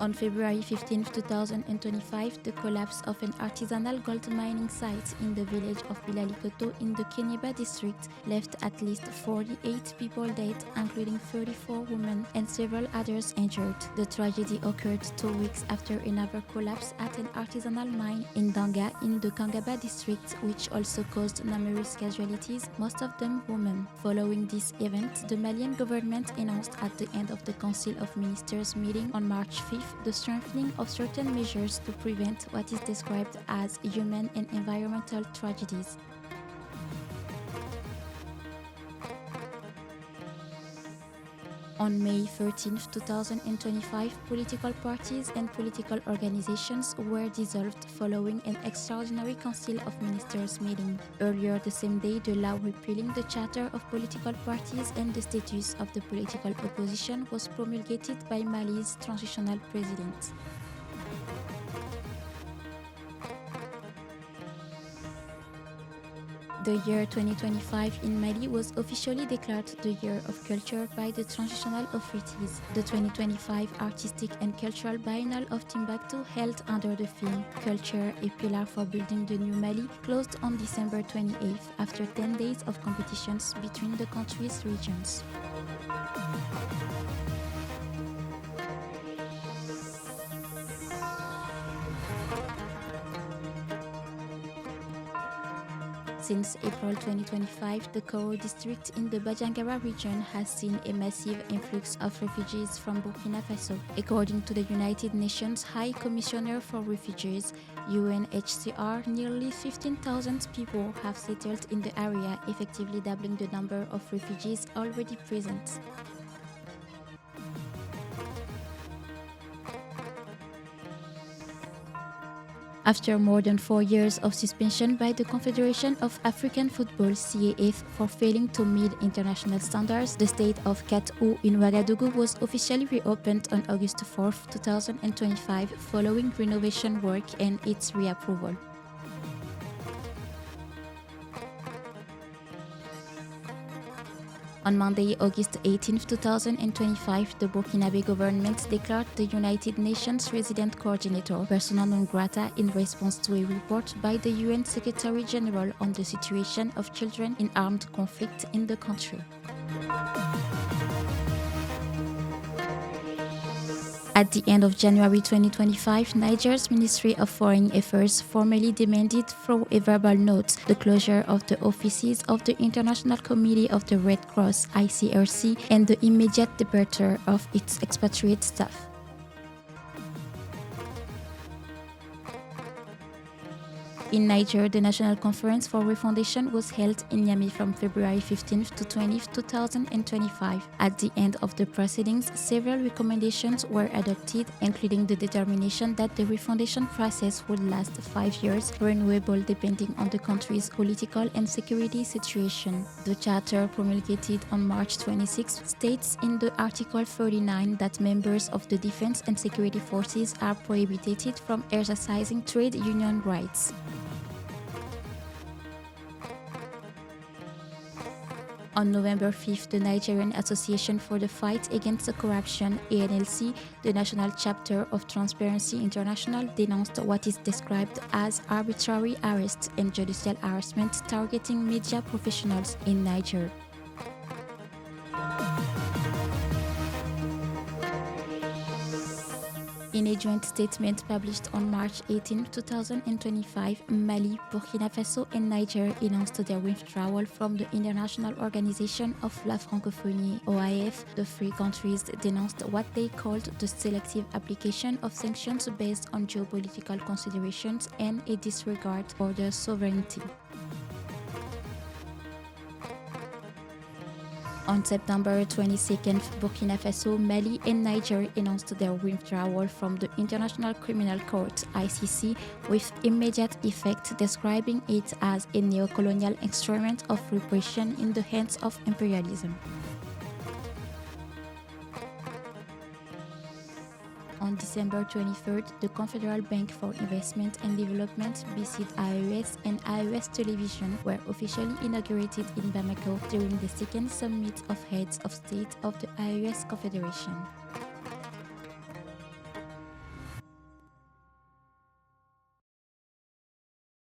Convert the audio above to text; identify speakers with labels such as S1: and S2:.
S1: On February 15, 2025, the collapse of an artisanal gold mining site in the village of Bilalikoto in the Keneba district left at least 48 people dead, including 34 women and several others injured. The tragedy occurred 2 weeks after another collapse at an artisanal mine in Danga in the Kangaba district, which also caused numerous casualties, most of them women. Following this event, the Malian government announced at the end of the Council of Ministers meeting on March 5th the strengthening of certain measures to prevent what is described as human and environmental tragedies. On May 13, 2025, political parties and political organizations were dissolved following an extraordinary Council of Ministers meeting. Earlier the same day, the law repealing the Charter of Political Parties and the status of the political opposition was promulgated by Mali's transitional president. The year 2025 in Mali was officially declared the Year of Culture by the transitional authorities. The 2025 Artistic and Cultural Biennale of Timbuktu, held under the theme Culture, a Pillar for Building the New Mali, closed on December 28th after 10 days of competitions between the country's regions. Since April 2025, the Koro district in the Bajangara region has seen a massive influx of refugees from Burkina Faso. According to the United Nations High Commissioner for Refugees, UNHCR, nearly 15,000 people have settled in the area, effectively doubling the number of refugees already present. After more than 4 years of suspension by the Confederation of African Football (CAF) for failing to meet international standards, the state of Kat-Ou in Ouagadougou was officially reopened on August 4, 2025, following renovation work and its reapproval. On Monday, August 18, 2025, the Burkinabe government declared the United Nations Resident Coordinator persona non grata in response to a report by the UN Secretary-General on the situation of children in armed conflict in the country. At the end of January 2025, Niger's Ministry of Foreign Affairs formally demanded through a verbal note the closure of the offices of the International Committee of the Red Cross (ICRC) and the immediate departure of its expatriate staff. In Niger, the National Conference for Refundation was held in Niamey from February 15 to 20, 2025. At the end of the proceedings, several recommendations were adopted, including the determination that the refundation process would last 5 years, renewable depending on the country's political and security situation. The charter, promulgated on March 26, states in the Article 39 that members of the defense and security forces are prohibited from exercising trade union rights. On November 5th, the Nigerian Association for the Fight Against Corruption (ANLC), the national chapter of Transparency International, denounced what is described as arbitrary arrests and judicial harassment targeting media professionals in Niger. In a joint statement published on March 18, 2025, Mali, Burkina Faso and Niger announced their withdrawal from the International Organization of La Francophonie (OIF). The three countries denounced what they called the selective application of sanctions based on geopolitical considerations and a disregard for their sovereignty. On September 22nd, Burkina Faso, Mali and Niger announced their withdrawal from the International Criminal Court (ICC) with immediate effect, describing it as a neo-colonial instrument of repression in the hands of imperialism. On December 23rd, the Confederal Bank for Investment and Development (BCIAES) and AES Television were officially inaugurated in Bamako during the second Summit of Heads of State of the AES Confederation.